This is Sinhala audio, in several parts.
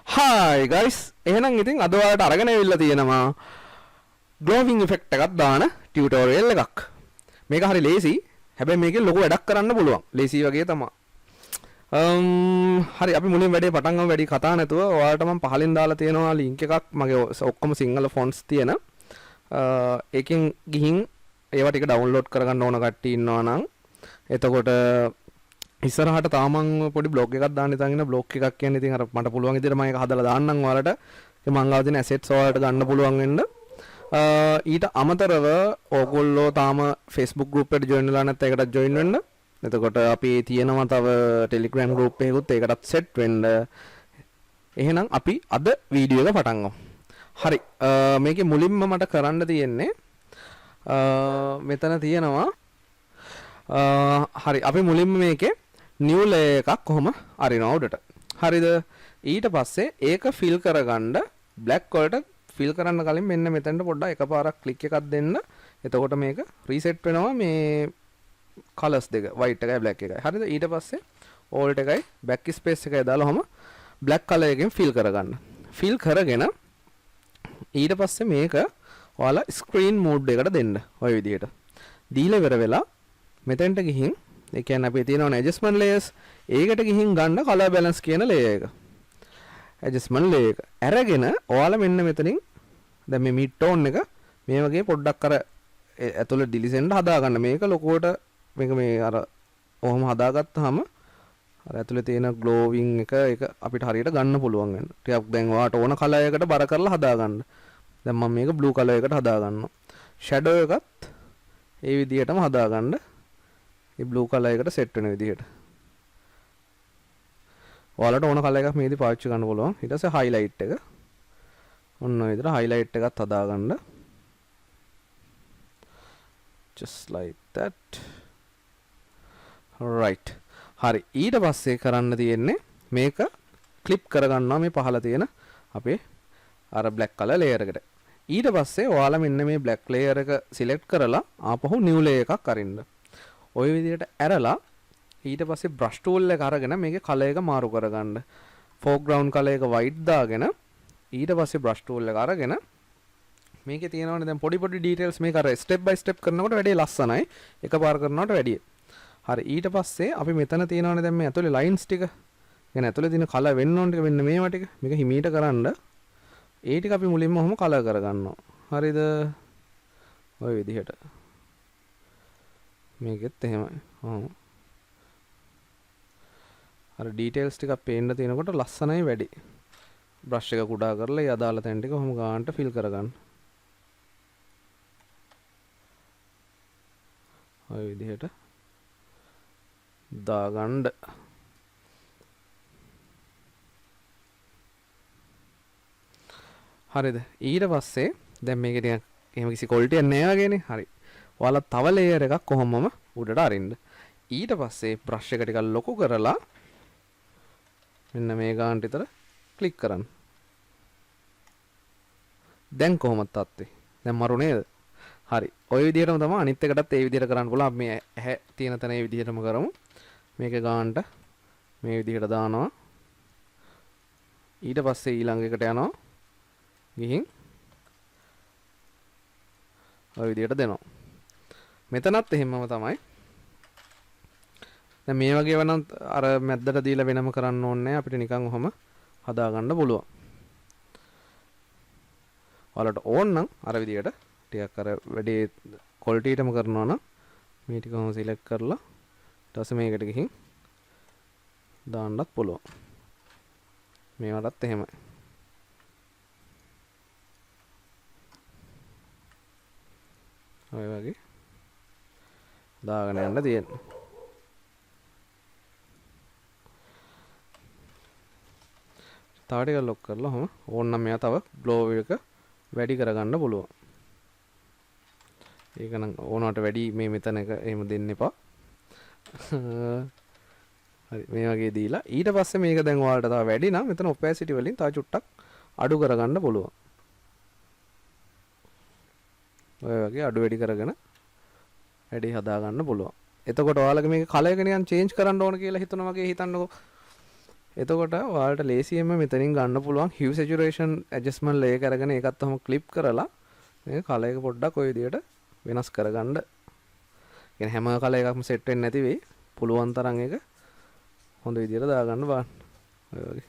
Hi guys, එහෙනම් ඉතින් අද ඔයාලට අරගෙන ඇවිල්ලා තියෙනවා glowing effect එකක් දාන tutorial එකක්. මේක හරි ලේසි. හැබැයි මේකෙන් ලොකු වැඩක් කරන්න පුළුවන්. ලේසි වගේ තමයි. හරි අපි මුලින් වැඩේ පටන් ගමු වැඩි කතා නැතුව ඔයාලට මම පහලින් දාලා තියෙනවා link එකක් මගේ ඔක්කොම සිංහල fonts තියෙන. ඒකෙන් ගිහින් ඒවා ටික download කරගන්න ඕන කට්ටිය ඉන්නවා නම් එතකොට ඉස්සරහට තාමන් පොඩි බ්ලොග් එකක් දාන්න ඉතින් ඉන්න බ්ලොග් එකක් කියන්නේ ඉතින් අර මට පුළුවන් විදිහට මම ඒක හදලා දාන්නම් ඔයාලට ඒ මං ගාව තියෙන assets ඔයාලට ගන්න පුළුවන් වෙන්න ඊට අමතරව ඕගොල්ලෝ තාම Facebook group එකට join වෙලා නැත්නම් ඒකටත් join වෙන්න එතකොට අපි තියෙනවා තව Telegram group එකකුත් ඒකටත් set වෙන්න එහෙනම් අපි අද වීඩියෝ එක පටන් ගමු හරි මේකේ මුලින්ම මට කරන්න තියෙන්නේ මෙතන තියෙනවා හරි අපි මුලින්ම මේකේ new layer එකක් කොහොම අරිනවා උඩට. හරිද? ඊට පස්සේ ඒක fill කරගන්න black වලට fill කරන්න කලින් මෙන්න මෙතනට පොඩ්ඩක් එකපාරක් click එකක් දෙන්න. එතකොට මේක reset වෙනවා මේ colors දෙක white එකයි black එකයි. හරිද? ඊට පස්සේ alt එකයි backspace එකයි දාලාම black color එකෙන් fill කරගන්න. fill කරගෙන ඊට පස්සේ මේක ඔයාලා screen mode එකට දෙන්න. ඔය විදිහට. දීලා ඉවර වෙලා මෙතෙන්ට ගිහින් ඒ කියන්නේ අපි තියෙනවනේ adjustment layers ඒකට ගිහින් ගන්න color balance කියන layer එක adjustment layer එක අරගෙන ඔයාලා මෙන්න මෙතනින් දැන් මේ mid tone එක මේ වගේ පොඩ්ඩක් අර ඇතුළේ දිලිසෙන්න හදා ගන්න මේක ලොකුවට මේක මේ අර ඔහොම හදාගත්තාම අර ඇතුළේ තියෙන glowing එක ඒක අපිට හරියට ගන්න පුළුවන් වෙන ටිකක් දැන් ඔයාට ඕන color එකකට බර කරලා හදා ගන්න දැන් මම මේක blue color එකට හදා ගන්නවා shadow එකත් ඒ විදිහටම හදා ගන්න ඒ blue color එකට set වෙන විදිහට. ඔයාලට ඕන color එකක් මේකදී පාවිච්චි කරන්න පුළුවන්. ඊට පස්සේ highlight එක. ඔන්න ඔය විදිහට highlight එකත් හදා ගන්න. just like that. right. හරි. ඊට පස්සේ කරන්න තියෙන්නේ මේක clip කරගන්නවා මේ පහළ තියෙන අපේ අර black color layer එකට. ඊට පස්සේ ඔයාලා මෙන්න මේ black layer එක select කරලා ආපහු new layer එකක් අරින්න. ඔය විදිහට ඇරලා ඊට පස්සේ brush tool එක අරගෙන මේකේ color එක මාරු කරගන්න. foreground color එක white දාගෙන ඊට පස්සේ brush tool එක අරගෙන මේකේ තියෙනවනේ දැන් පොඩි පොඩි details මේක අර step by step කරනකොට වැඩි ලස්සනයි. එකපාර කරනකොට වැඩි. හරි ඊට පස්සේ අපි මෙතන තියෙනවනේ දැන් මේ ඇතුලේ lines ටික. يعني ඇතුලේ තියෙන color වෙන්න ඕන ටික මෙන්න මේවා ටික. මේක හිමීට කරන්න. ඒ ටික අපි මුලින්ම ඔහොම color කරගන්නවා. හරිද? ඔය විදිහට. මේකෙත් එහෙමයි. අර details ටිකක් පේන්න තියෙනකොට ලස්සනයි වැඩි. brush එක කුඩා කරලා ඒ අදාළ තැන් ටික ඔහොම ගන්නට fill කරගන්න. ඔය විදිහට දාගන්න. හරිද? ඊට පස්සේ දැන් මේකේ ටිකක් එහෙම කිසි quality එකක් නැහැ වගේනේ. හරි. ඔයාලා තව layer එකක් කොහොමම උඩට අරින්න. ඊට පස්සේ brush එක ටිකක් ලොකු කරලා මෙන්න මේ ගානට විතර ක්ලික් කරන්න. දැන් කොහොමද තත්ත්වේ? දැන් මරු නේද? හරි. ওই විදිහටම තමයි අනිත් එකටත් ඒ විදිහට කරන්න පුළුවන්. අපි මේ ඇහැ තියෙන තැන ඒ විදිහටම කරමු. මේක ගානට මේ විදිහට දානවා. ඊට පස්සේ ඊළඟ එකට යනවා. ගිහින් ඔය විදිහට දෙනවා. මෙතනත් එහෙමම තමයි. දැන් මේ වගේ වනම් අර මැද්දට දීලා වෙනම කරන්න ඕනේ අපිට නිකන් ඔහම හදා ගන්න පුළුවන්. ඔයාලට ඕන නම් අර විදිහට ටිකක් අර වැඩේ quality එකම කරනවා නම් මේ ටික ඔහම select කරලා ඊට පස්සේ මේකට ගිහින් දාන්නත් පුළුවන්. මේවටත් එහෙමයි. ඔය වගේ දාගෙන යන්න තියෙනවා. තව ටිකක් ලොක් කරලා ඔහම ඕනනම් මෙයා තව glow එක වැඩි කරගන්න පුළුවන්. ඒක නම් ඕනකට වැඩි මේ මෙතන එක එහෙම දෙන්න එපා. හරි මේ වගේ දීලා ඊට පස්සේ මේක දැන් ඔයාලට තව වැඩි නම් මෙතන opacity වලින් තව චුට්ටක් අඩු කරගන්න පුළුවන්. ඔය වගේ අඩු වැඩි කරගෙන වැඩි හදා ගන්න පුළුවන්. එතකොට ඔයාලගේ මේක කලර් එක නිකන් චේන්ජ් කරන්න ඕන කියලා හිතනවා වගේ හිතන්නකෝ. එතකොට ඔයාලට ලේසියෙන්ම මෙතනින් ගන්න පුළුවන් hue saturation adjustment layer එක අරගෙන ඒකත් ඔහම ක්ලිප් කරලා මේ කලර් එක පොඩ්ඩක් ඔය විදිහට වෙනස් කරගන්න. يعني හැම කලර් එකක්ම සෙට් වෙන්නේ නැති වෙයි. පුළුවන් තරම් ඒක හොඳ විදිහට දාගන්න බලන්න. ඔය වගේ.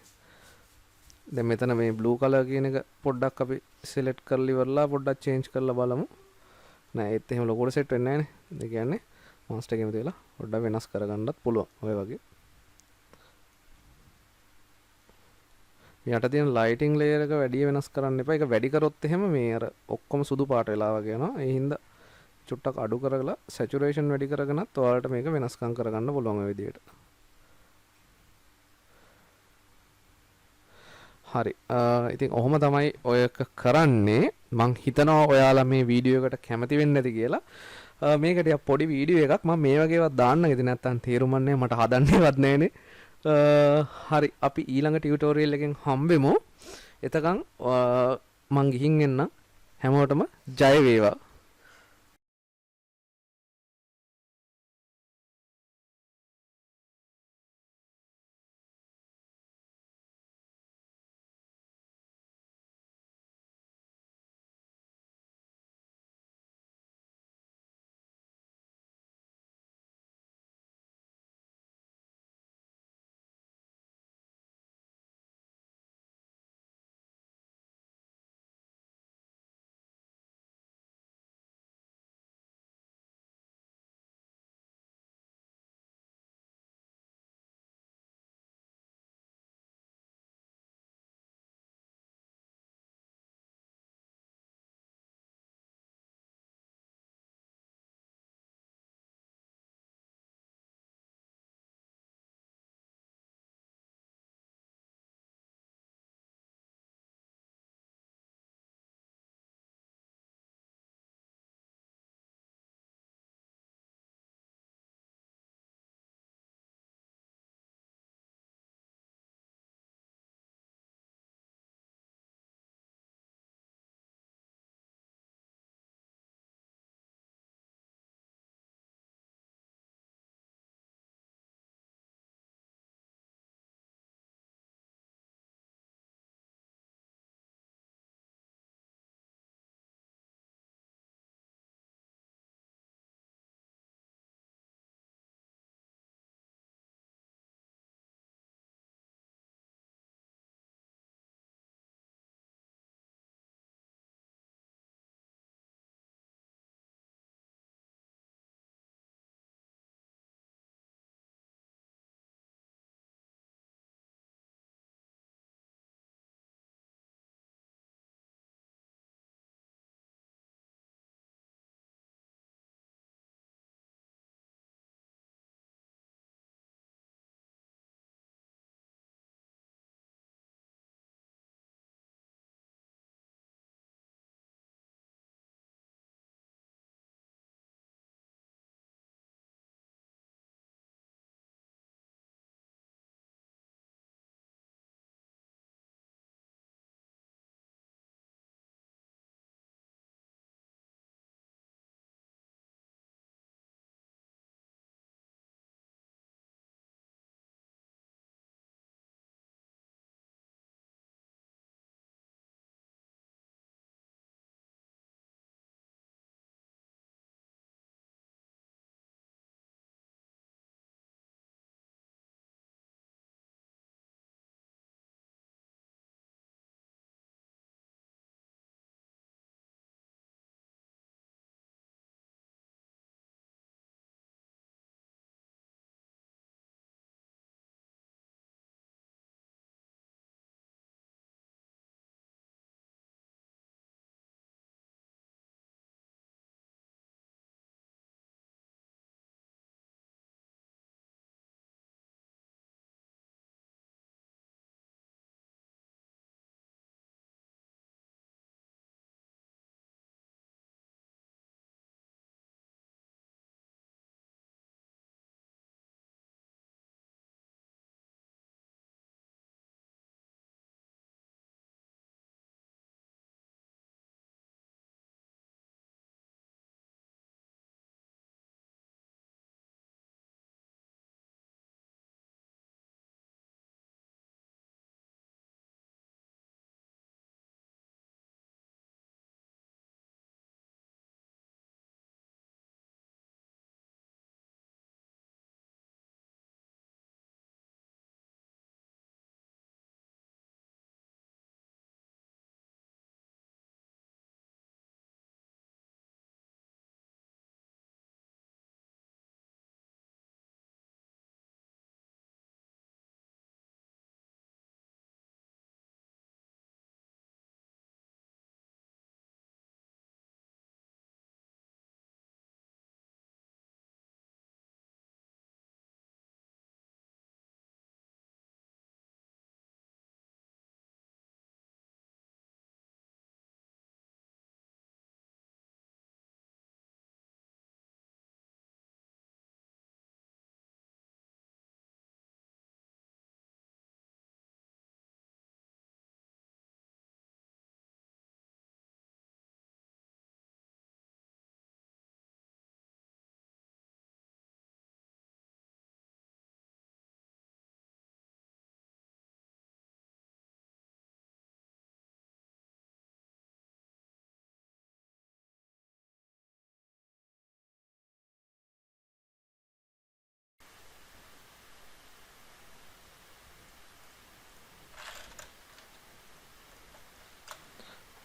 දැන් මෙතන මේ blue color කියන එක පොඩ්ඩක් අපි select කරලා ඉවරලා පොඩ්ඩක් change කරලා බලමු. නෑ ඒත් එහෙම ලොකුවට සෙට් වෙන්නේ නැහනේ. ඒ කියන්නේ master එකේම තියලා පොඩ්ඩක් වෙනස් කරගන්නත් පුළුවන්. ඔය වගේ. යට තියෙන ලයිටිං ලේයර් එක වැඩි වෙනස් කරන්න එපා. ඒක වැඩි කරොත් එහෙම මේ අර ඔක්කොම සුදු පාට වෙලා වගේ යනවා. ඒ හින්දා චුට්ටක් අඩු කරලා සැචුරේෂන් වැඩි කරගෙනත් ඔයාලට මේක වෙනස්කම් කරගන්න පුළුවන් ඔය විදිහට. හරි. ඉතින් ඔහොම තමයි ඔය කරන්නේ. මං හිතනවා ඔයාලා මේ වීඩියෝ එකට කැමති වෙන්නේ නැති කියලා. මේක ටිකක් පොඩි වීඩියෝ එකක්. මම මේ වගේ ඒවා දාන්න ඉතින් නැත්තම් තේරුම් නැහැ මට හදන්නේවත් නැහනේ. හරි අපි ඊළඟ ටියුටෝරියල් එකෙන් හම්බෙමු. එතකන් මං ගිහින් එන්නම්. හැමෝටම ජය වේවා.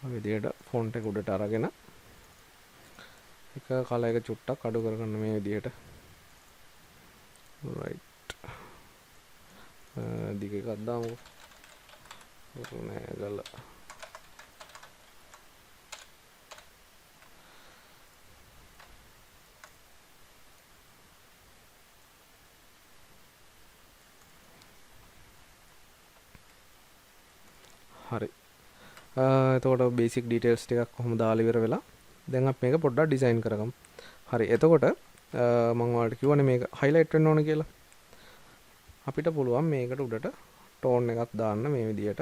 ඔය විදිහට ෆොන්ට් එක උඩට අරගෙන එක කලර් එක චුට්ටක් අඩු කරගන්න මේ විදිහට. right දිග එකක් දාමු. නෑ ගල හරි. එතකොට බේසික් ඩීටේල්ස් ටිකක් කොහොම දාලා ඉවර වෙලා දැන් අපි මේක පොඩ්ඩක් ඩිසයින් කරගමු. හරි. එතකොට මම ඔයාලට කිව්වනේ මේක හයිලයිට් වෙන්න ඕන කියලා. අපිට පුළුවන් මේකට උඩට ටෝන් එකක් දාන්න මේ විදියට.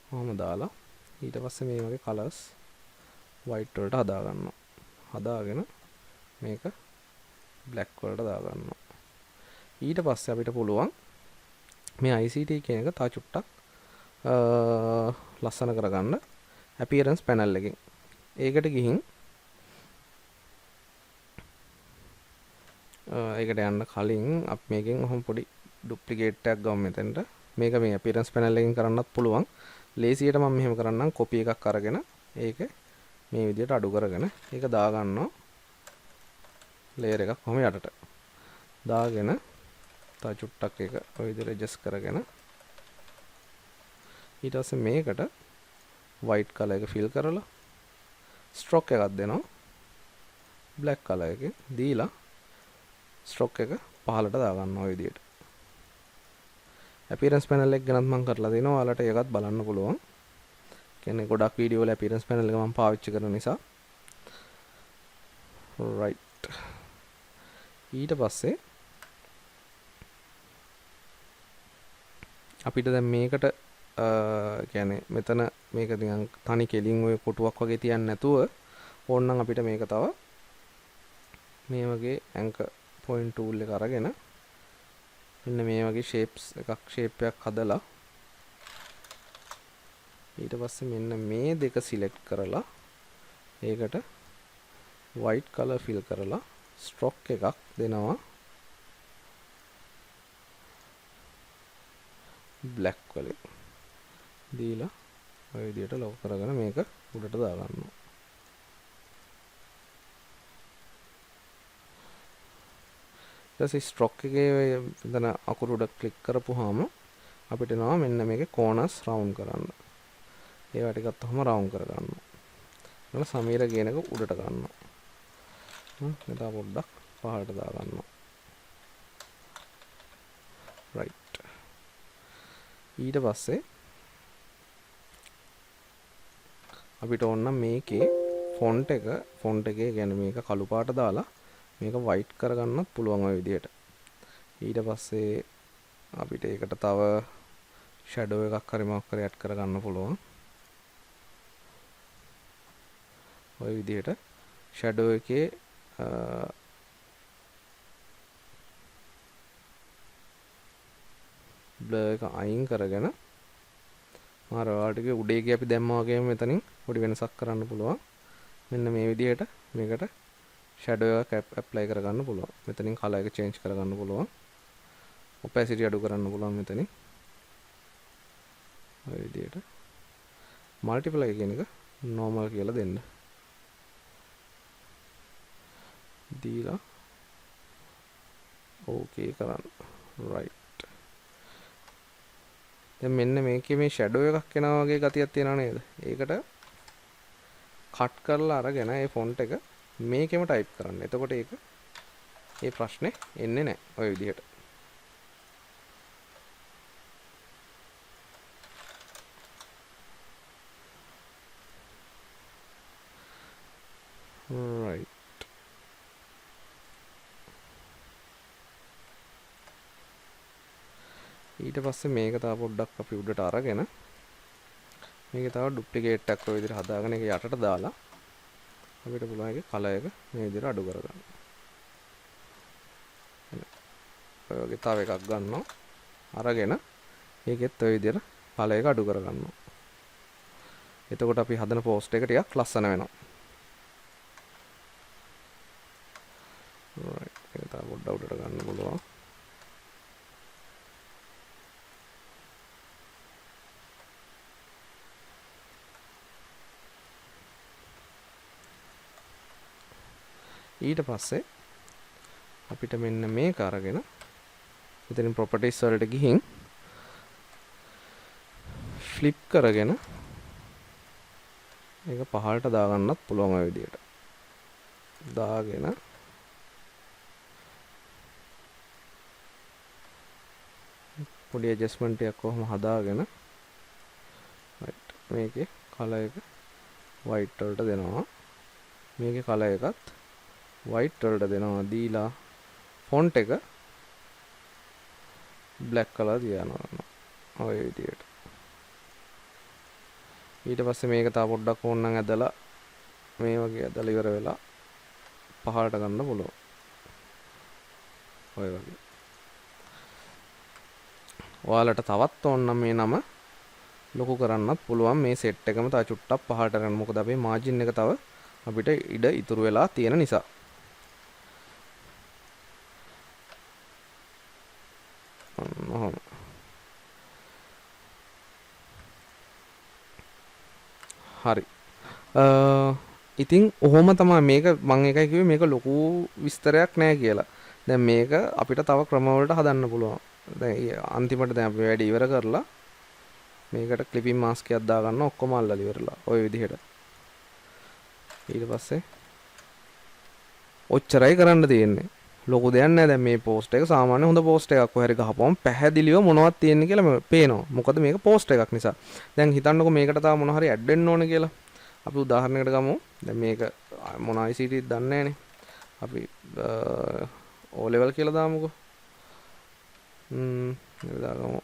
කොහොම දාලා ඊට පස්සේ මේ වගේ කලර්ස් white වලට හදා ගන්නවා. හදාගෙන මේක black වලට දා ගන්නවා. ඊට පස්සේ අපිට පුළුවන් මේ ICT කියන එක තා චුට්ටක් ලස්සන කරගන්න appearance panel එකෙන්. ඒකට ගිහින් ඒකට යන්න කලින් අපි මේකෙන් ඔහොම පොඩි ඩුප්ලිකේට් එකක් ගමු මෙතනට. මේක මේ appearance panel එකෙන් කරන්නත් පුළුවන්. ලේසියට මම මෙහෙම කරන්නම් copy එකක් අරගෙන ඒක මේ විදිහට අඩු කරගෙන ඒක දා ගන්නවා layer එකක් කොහොම යටට. දාගෙන තා චුට්ටක් ඒක ඔය විදිහට adjust කරගෙන ඊට පස්සේ මේකට white color එක fill කරලා stroke එකක් දෙනවා black color එකෙන් දීලා stroke එක පහළට දා ගන්නවා ඔය විදිහට. appearance panel එක ගැනත් මම කරලා දෙනවා. ඔයාලට ඒකත් බලන්න පුළුවන්. කියන්නේ ගොඩක් වීඩියෝ වල appearance panel එක මම පාවිච්චි කරන නිසා. right. ඊට පස්සේ අපිට දැන් මේකට කියන්නේ මෙතන මේක නිකන් තනි කෙලින් ඔය කොටුවක් වගේ තියන්න නැතුව ඕනනම් අපිට මේක තව මේ වගේ anchor point tool එක අරගෙන මෙන්න මේ වගේ shape එකක් හදලා ඊට පස්සේ මෙන්න මේ දෙක select කරලා ඒකට white color fill කරලා stroke එකක් දෙනවා black වලින් දීලා ඔය විදිහට ලොක් කරගෙන මේක උඩට දා ගන්නවා. ඊට stroke එකේ එතන අකුරු උඩ ක්ලික් කරපුවාම අපිට එනවා මෙන්න මේකේ corners round කරන්න. ඒවා ටිකත් ඔහම round කරගන්නවා. ඊළඟ සමීර කියන එක උඩට ගන්නවා. මෙතන පොඩ්ඩක් පහළට දා ගන්නවා. right. ඊට පස්සේ අපිට ඕන නම් මේකේ ෆොන්ට් එකේ කියන්නේ මේක කළු පාට දාලා මේක white කරගන්නත් පුළුවන් ඔය විදිහට. ඊට පස්සේ අපිට ඒකට තව shadow එකක් හරි මොකක් හරි add කරගන්න පුළුවන්. ඔය විදිහට shadow එකේ blur එක අයින් කරගෙන මාර ඔයාලට උඩේ ගිය අපි දැම්මා වගේම මෙතනින් පොඩි වෙනසක් කරන්න පුළුවන්. මෙන්න මේ විදිහට මේකට shadow එකක් apply කරගන්න පුළුවන්. මෙතනින් color එක change කරගන්න පුළුවන්. opacity අඩු කරන්න පුළුවන් මෙතනින්. ඔය විදිහට multiply කියන එක normal කියලා දෙන්න. දීලා okay කරන්න. right. දැන් මෙන්න මේකේ මේ shadow එකක් එනවා වගේ ගතියක් තියෙනව නේද? ඒකට කට් කරලා අරගෙන ඒ ෆොන්ට් එක මේකෙම ටයිප් කරන්න. එතකොට ඒක ඒ ප්‍රශ්නේ එන්නේ නැහැ. ඔය විදිහට. right. ඊට පස්සේ මේක තව පොඩ්ඩක් අපි උඩට අරගෙන මේක තව ඩුප්ලිකේට් එකක් ඔය විදිහට හදාගෙන ඒක යටට දාලා අපිට පුළුවන් ඒකේ කලර් එක මේ විදිහට අඩු කරගන්න. ඔය වගේ තව එකක් ගන්නවා. අරගෙන ඒකෙත් ඔය විදිහට කලර් එක අඩු කරගන්නවා. එතකොට අපි හදන පෝස්ට් එක ටිකක් ලස්සන වෙනවා. right. ඒක තව පොඩ්ඩක් උඩට ගන්න පුළුවන්. ඊට පස්සේ අපිට මෙන්න මේක අරගෙන මෙතනින් properties වලට ගිහින් flip කරගෙන ඒක පහළට දාගන්නත් පුළුවන් ඔය විදියට. දාගෙන පොඩි adjustment එකක් කොහොම හදාගෙන right මේකේ color එක white වලට දෙනවා. මේකේ color එකත් white වලට දෙනවා. දීලා font එක black color තියනවා. ඔය විදියට. ඊට පස්සේ මේක තව පොඩ්ඩක් ඕනනම් ඇදලා මේ වගේ ඇදලා ඉවර වෙලා පහළට ගන්න පුළුවන්. ඔය වගේ. ඔයාලට තවත් ඕනනම් මේ නම ලොකු කරන්නත් පුළුවන්. මේ සෙට් එකම තව චුට්ටක් පහළට ගන්න. මොකද අපේ මාජින් එක තව අපිට ඉඩ ඉතුරු වෙලා තියෙන නිසා. ඔහොම. හරි. ඉතින් ඔහොම තමයි මේක මම එකයි කිව්වේ මේක ලොකු විස්තරයක් නෑ කියලා. දැන් මේක අපිට තව ක්‍රම වලට හදන්න පුළුවන්. දැන් අන්තිමට දැන් අපි වැඩි ඉවර කරලා මේකට ක්ලිපින් මාස්ක් එකක් දාගන්න ඔක්කොම අල්ලලා ඉවරලා. ওই විදිහට. ඊට පස්සේ ඔච්චරයි කරන්න තියෙන්නේ. ලොකු දෙයක් නෑ. දැන් මේ පෝස්ට් එක සාමාන්‍ය හොඳ පෝස්ට් එකක්. කොහරි ගහපුවම පැහැදිලිව මොනවද තියෙන්නේ කියලා පේනවා. මොකද මේක පෝස්ට් එකක් නිසා. දැන් හිතන්නකො මේකට තව මොන හරි ඇඩ් වෙන්න ඕන කියලා. අපි උදාහරණයකට ගමු. දැන් මේක මොන ICT දන්නේ නැහනේ. අපි O level කියලා දාමුකෝ. මේක දාගමු.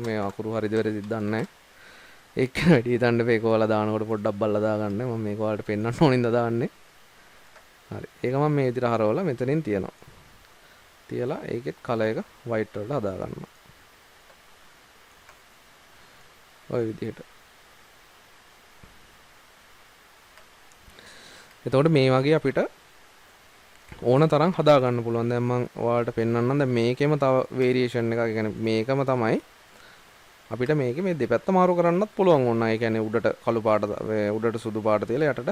මේ අකුරු හරිද වැරදිද දන්නේ නැහැ. ඒක වැඩි හිතන්න මේක ඔයාලා දානකොට පොඩ්ඩක් බලලා දාගන්න. මම මේක ඔයාලට පෙන්වන්න ඕනින්ද දාන්නේ. හරි. ඒක මම මේ විදිහට හරවලා මෙතනින් තියනවා. තියලා ඒකෙත් කලර් එක white වලට හදා ගන්නවා. ඔය විදිහට. එතකොට මේ වගේ අපිට ඕන තරම් හදා ගන්න පුළුවන්. දැන් මම ඔයාලට පෙන්වන්නම්. දැන් මේකෙම තව වේරියේෂන් එකක්. ඒ කියන්නේ මේකම තමයි අපිට මේකේ මේ දෙපැත්ත මාරු කරන්නත් පුළුවන් වුණා. ඒ කියන්නේ උඩට කළු පාට උඩට සුදු පාට තියලා යටට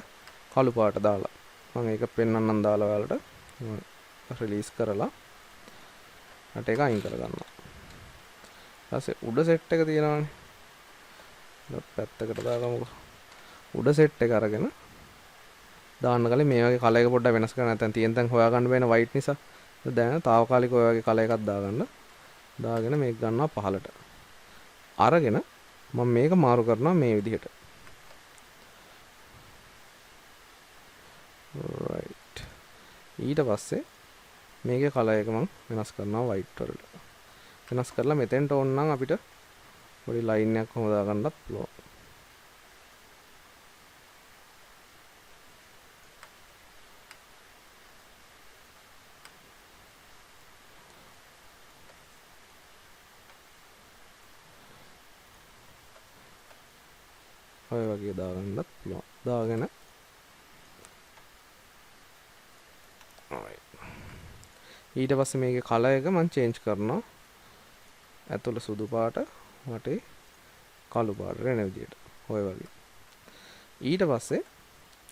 කළු පාට දාලා. මම ඒක පෙන්වන්නම් දාලා ඔයාලට. රිලීස් කරලා අට එක අයින් කරගන්නවා. ඊට පස්සේ උඩ සෙට් එක තියෙනවානේ. පැත්තකට දාගමුකෝ. උඩ සෙට් එක අරගෙන දාන්න කලින් මේ වගේ කලර් එක පොඩ්ඩක් වෙනස් කරන්න. නැත්නම් තියෙන තැන් හොයාගන්න බෑනේ white නිසා. දැන් తాවකාලිකව ඔය වගේ කලර් එකක් දාගන්න. දාගෙන මේක ගන්නවා පහලට. අරගෙන මම මේක මාරු කරනවා මේ විදිහට. right. ඊට පස්සේ මේකේ කලර් එක මම වෙනස් කරනවා white වලට. වෙනස් කරලා මෙතෙන්ට ඕන නම් අපිට පොඩි ලයින් එකක් හොදා ගන්නත් පුළුවන්. ඔය වගේ දාගන්නත් පුළුවන්. දාගෙන ඊට පස්සේ මේකේ කලර් එක මම චේන්ජ් කරනවා. ඇතුළ සුදු පාට වටේ කළු පාට වෙන විදියට. ඔය වගේ. ඊට පස්සේ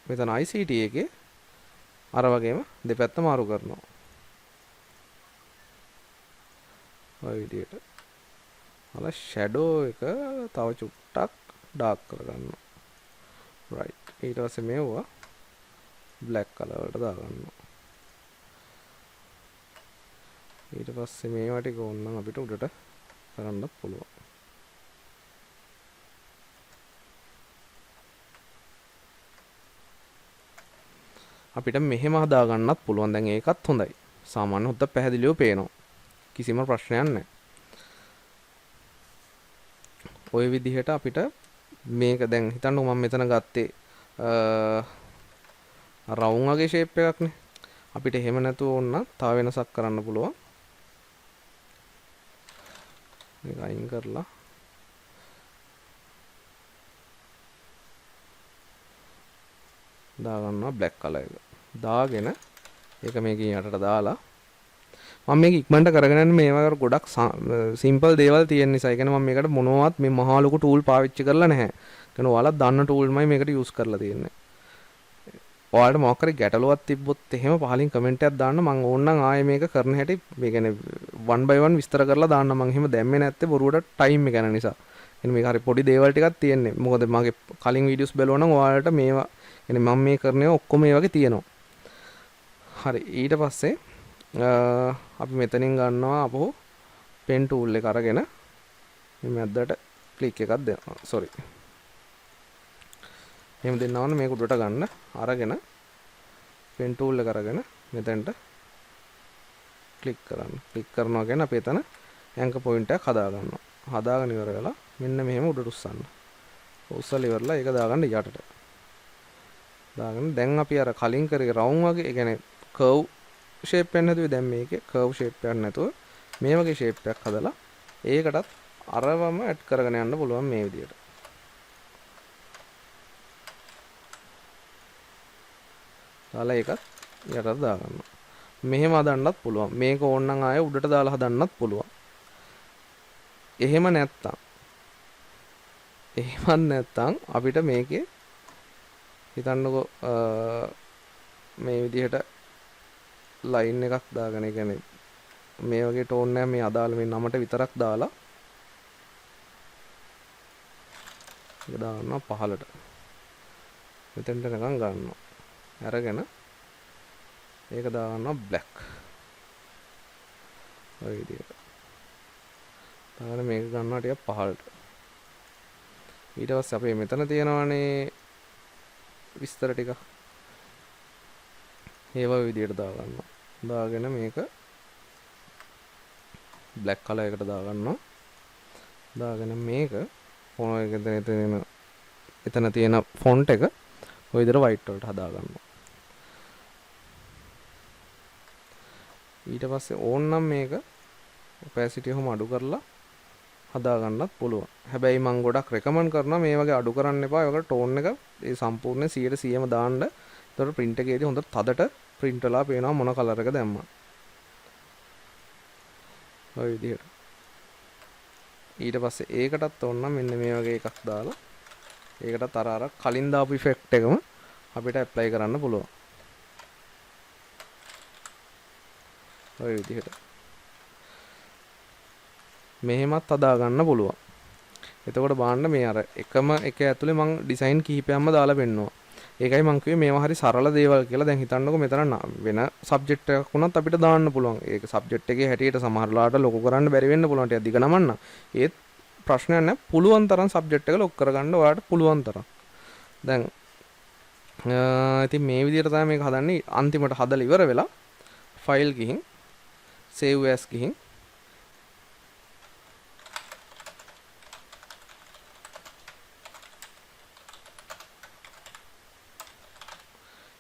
මෙතන ICT එකේ අර වගේම දෙපැත්ත මාරු කරනවා. ඔය විදියට. අර ෂැඩෝ එක තව චුට්ටක් ඩාර්ක් කරගන්නවා. right. ඊට පස්සේ මේවා black color වලට දාගන්නවා. ඊට පස්සේ මේවා ටික ඕනනම් අපිට උඩට කරන්නත් පුළුවන්. අපිට මෙහෙම හදා ගන්නත් පුළුවන්. දැන් ඒකත් හොඳයි. සාමාන්‍ය හොද්ද පැහැදිලිව පේනවා. කිසිම ප්‍රශ්නයක් නැහැ. ওই විදිහට අපිට මේක දැන් හිතන්නකො මම මෙතන ගත්තේ රවුම් වගේ ෂේප් එකක්නේ. අපිට එහෙම නැතුව ඕන තව වෙනසක් කරන්න පුළුවන්. මේක අයින් කරලා දාගන්නවා black color එක. දාගෙන ඒක මේකේ යටට දාලා මම මේක ඉක්මනට කරගෙන යන්නේ මේවා ගොඩක් සිම්පල් දේවල් තියෙන නිසා. ඒ කියන්නේ මම මේකට මොනවත් මේ මහා ලොකු ටූල් පාවිච්චි කරලා නැහැ. කියන ඔයාලා දන්න ටූල්මයි මේකට යූස් කරලා තියෙන්නේ. ඔයාලට මොකක් හරි ගැටලුවක් තිබ්බොත් එහෙම පහලින් කමෙන්ට් එකක් දාන්න. මම ඕනනම් ආයේ මේක කරන හැටි මේ කියන්නේ 1 by 1 විස්තර කරලා දාන්න. මම එහෙම දැම්මේ නැත්තේ බොරුවට ටයිම් එක යන නිසා. එන්න මේක හරි පොඩි දේවල් ටිකක් තියෙන්නේ. මොකද මගේ කලින් වීඩියෝස් බලුවා නම් ඔයාලට මේවා කියන්නේ මම මේ කරන්නේ ඔක්කොම මේ වගේ තියෙනවා. හරි ඊට පස්සේ අපි මෙතනින් ගන්නවා අපෝ පෙන් ටූල් එක අරගෙන මේ මැද්දට ක්ලික් එකක් දෙනවා. සෝරි. එහෙම දෙන්නා වුණා මේක උඩට ගන්න අරගෙන පෙන් ටූල් එක අරගෙන මෙතනට ක්ලික් කරන්න. ක්ලික් කරනවා කියන්නේ අපි එතන ඇන්කර් පොයින්ට් එකක් හදා ගන්නවා. හදාගෙන ඉවර වෙලා මෙන්න මෙහෙම උඩට උස්සන්න. උස්සලා ඉවරලා ඒක දාගන්න යටට. දාගෙන දැන් අපි අර කලින් කරේ රවුන්ඩ් වගේ ඒ කියන්නේ කර්ව් ෂේප් එකක් නැතුව දැන් මේකේ කර්ව් ෂේප් එකක් නැතුව මේ වගේ ෂේප් එකක් හදලා ඒකටත් අරවම ඇඩ් කරගෙන යන්න පුළුවන් මේ විදියට. දාලා ඒකත් යටට දාගන්නවා. මෙහෙම හදන්නත් පුළුවන්. මේක ඕනනම් ආයෙ උඩට දාලා හදන්නත් පුළුවන්. එහෙම නැත්තම් අපිට මේකේ හිතන්නකෝ මේ විදිහට ලයින් එකක් දාගෙන ඒ කියන්නේ මේ වගේ ටෝන් එක මේ අදාළ මේ නමට විතරක් දාලා ඒක දානවා පහලට. මෙතෙන්ට නිකන් ගන්නවා. අරගෙන ඒක දානවා black. ඔය විදිහට. දාගෙන මේක ගන්නවා ටිකක් පහලට. ඊට පස්සේ අපි මෙතන තියෙනවානේ විස්තර ටික. ඒවා විදිහට දාගන්නවා. දාගෙන මේක black color එකට දාගන්නවා. දාගෙන මේක ෆොන්ට් එක එතන තියෙන ෆොන්ට් එක ඔය විදිහට white වලට හදාගන්නවා. ඊට පස්සේ ඕනනම් මේක opacity එකම අඩු කරලා හදාගන්නත් පුළුවන්. හැබැයි මම ගොඩක් රෙකමන්ඩ් කරනවා මේ වගේ අඩු කරන්න එපා. ඒකට ටෝන් එක ඒ සම්පූර්ණ 100%ම දාන්න. එතකොට print එකේදී හොඳට තදට print වෙලා පේනවා මොන කලර් එක දැම්මා. ඔය විදිහට. ඊට පස්සේ ඒකටත් ඕනනම් මෙන්න මේ වගේ එකක් දාලා ඒකටත් අර කලින් දාපු ඉෆෙක්ට් එකම අපිට ඇප්ලයි කරන්න පුළුවන්. ඔය විදිහට. මෙහෙමත් හදා ගන්න පුළුවන්. එතකොට බලන්න මේ අර එකම එක ඇතුලේ මම ඩිසයින් කිහිපයක්ම දාලා පෙන්නුවා. ඒකයි මම කිව්වේ මේවා හරි සරල දේවල් කියලා. දැන් හිතන්නකෝ මෙතන වෙන සබ්ජෙක්ට් එකක් වුණත් අපිට දාන්න පුළුවන්. ඒක සබ්ජෙක්ට් එකේ හැටියට සමහරලාට ලොකු කරන්න බැරි වෙන්න පුළුවන්. ටික දිග නමන්න. ඒත් ප්‍රශ්නයක් නැහැ. පුළුවන් තරම් සබ්ජෙක්ට් එක ලොක් කරගන්න ඔයාලට පුළුවන් තරම්. දැන් ඉතින් මේ විදිහට තමයි මේක හදන්නේ. අන්තිමට හදලා ඉවර වෙලා ෆයිල් ගිහින් save as ගිහින්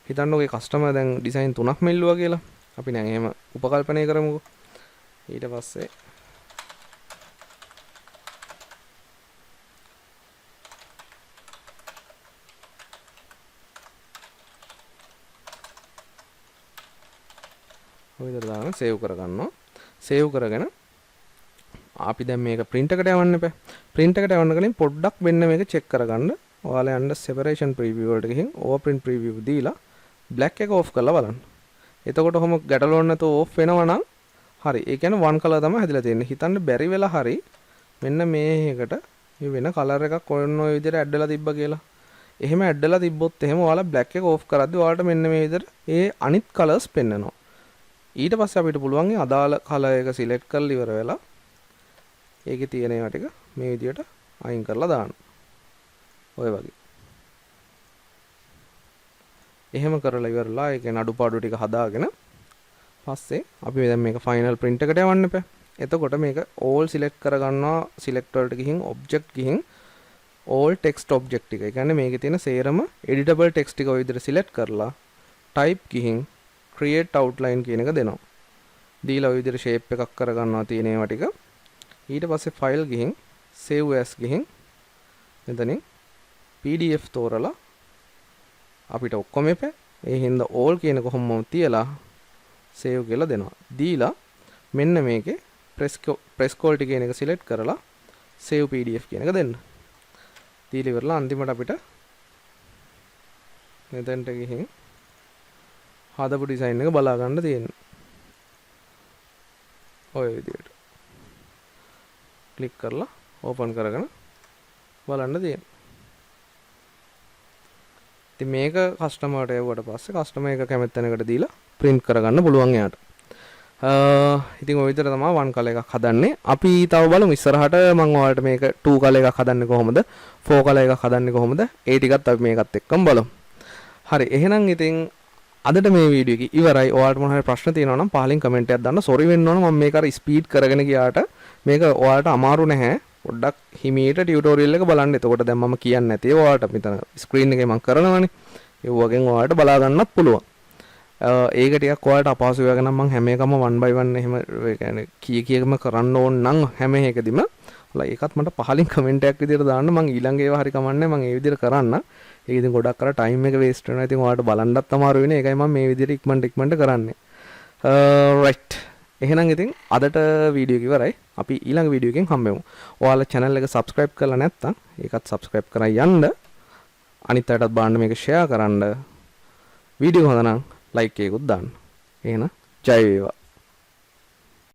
හිතන්නකෝ ඒ කස්ටමර් දැන් ඩිසයින් 3ක් මෙල්ලුවා කියලා. අපි දැන් එහෙම උපකල්පනය කරමුකෝ. ඊට පස්සේ ඔය විදිහට දාගෙන සේව් කරගන්නවා. සේව් කරගෙන අපි දැන් මේක print එකට යවන්න එපා. print එකට යවන්න කලින් පොඩ්ඩක් වෙන්න මේක check කරගන්න. ඔයාලා යන්න separation preview වලට ගිහින් overprint preview දීලා black එක off කරලා බලන්න. එතකොට ඔහොම ගැටලුවක් නැතුව off වෙනවා නම් හරි. ඒ කියන්නේ one color තමයි හැදිලා තියෙන්නේ. හිතන්න බැරි වෙලා හරි මෙන්න මේකට මේ වෙන color එකක් ඔන්න ඔය විදිහට add වෙලා තිබ්බා කියලා. එහෙම add වෙලා තිබ්බොත් එහෙම ඔයාලා black එක off කරද්දී ඔයාලට මෙන්න මේ විදිහට ඒ අනිත් colors පෙන්වනවා. ඊට පස්සේ අපිට පුළුවන් මේ අදාළ color එක select කරලා ඉවර වෙලා ඒකේ තියෙන ඒවා ටික මේ විදිහට අයින් කරලා දාන්න. ඔය වගේ. එහෙම කරලා ඉවරලා ඒකේ අඩුපාඩු ටික හදාගෙන පස්සේ අපි දැන් මේක ෆයිනල් print එකට යවන්න එපා. එතකොට මේක all select කරගන්නවා. select වලට ගිහින් object ගිහින් all text object ටික. ඒ කියන්නේ මේකේ තියෙන සේරම editable text ටික ඔය විදිහට select කරලා type ගිහින් create outline කියන එක දෙනවා. දීලා ඔය විදිහට shape එකක් කරගන්නවා තියෙන ඒවා ටික. ඊට පස්සේ file ගිහින් save as ගිහින් මෙතනින් PDF තෝරලා අපිට ඔක්කොම එපා. ඒ හින්දා all කියන කොහොමම තියලා save කියලා දෙනවා. දීලා මෙන්න මේකේ press quality කියන එක select කරලා save pdf කියන එක දෙන්න. දීලා ඉවරලා අන්තිමට අපිට මෙතෙන්ට ගිහින් හදපු ඩිසයින් එක බලා ගන්න තියෙනවා. ඔය විදිහට ක්ලික් කරලා ඕපන් කරගෙන බලන්න තියෙනවා. ඉතින් මේක කස්ටමර්ට එවුවට පස්සේ කස්ටමර් එක කැමති තැනකට දීලා print කරගන්න පුළුවන් එයාට. ඉතින් ඔය විදිහට තමයි one color එකක් හදන්නේ. අපි තව බලමු ඉස්සරහට මම ඔයාලට මේක two color එකක් හදන්නේ කොහොමද? four color එකක් හදන්නේ කොහොමද? ඒ ටිකත් අපි මේකත් එක්කම බලමු. හරි එහෙනම් ඉතින් අදට මේ වීඩියෝ එක ඉවරයි. ඔයාලට මොන හරි ප්‍රශ්න තියෙනවා නම් පහලින් කමෙන්ට් එකක් දාන්න. සෝරි වෙන්න ඕන මම මේක අර ස්පීඩ් කරගෙන ගියාට මේක ඔයාලට අමාරු නැහැ. පොඩ්ඩක් හිමීට ටියුටෝරියල් එක බලන්න. එතකොට දැන් මම කියන්නේ නැතේ ඔයාලට මෙතන ස්ක්‍රීන් එකේ මම කරනවානේ. ඒ වගේම ඔයාලට බලා ගන්නත් පුළුවන්. ඒක ටිකක් ඔයාලට අපහසු වෙනවා නම් මම හැම එකම 1 by 1 එහෙම ඒ කියන්නේ කීයකම කරන්න ඕන නම් හැම එකදීම ඔයාලා ඒකත් මට පහලින් කමෙන්ට් එකක් විදියට දාන්න. මම ඊළඟ ඒවා හරි කමන්නේ මම ඒ විදියට කරන්න. ඒක ඉතින් ගොඩක් අර ටයිම් එක වේස්ට් වෙනවා. ඉතින් ඔයාලට බලන්නත් අමාරු වෙන්නේ. ඒකයි මම මේ විදියට ඉක්මනට කරන්නේ. රයිට්. එහෙනම් ඉතින් අදට වීඩියෝ එක ඉවරයි. අපි ඊළඟ වීඩියෝ එකෙන් හම්බෙමු. ඔයාලා channel එක subscribe කරලා නැත්නම් ඒකත් subscribe කරලා යන්න. අනිත් අයටත් බලන්න මේක share කරන්න. වීඩියෝ හොඳ නම් like එකකුත් දාන්න. එහෙනම් ජය වේවා.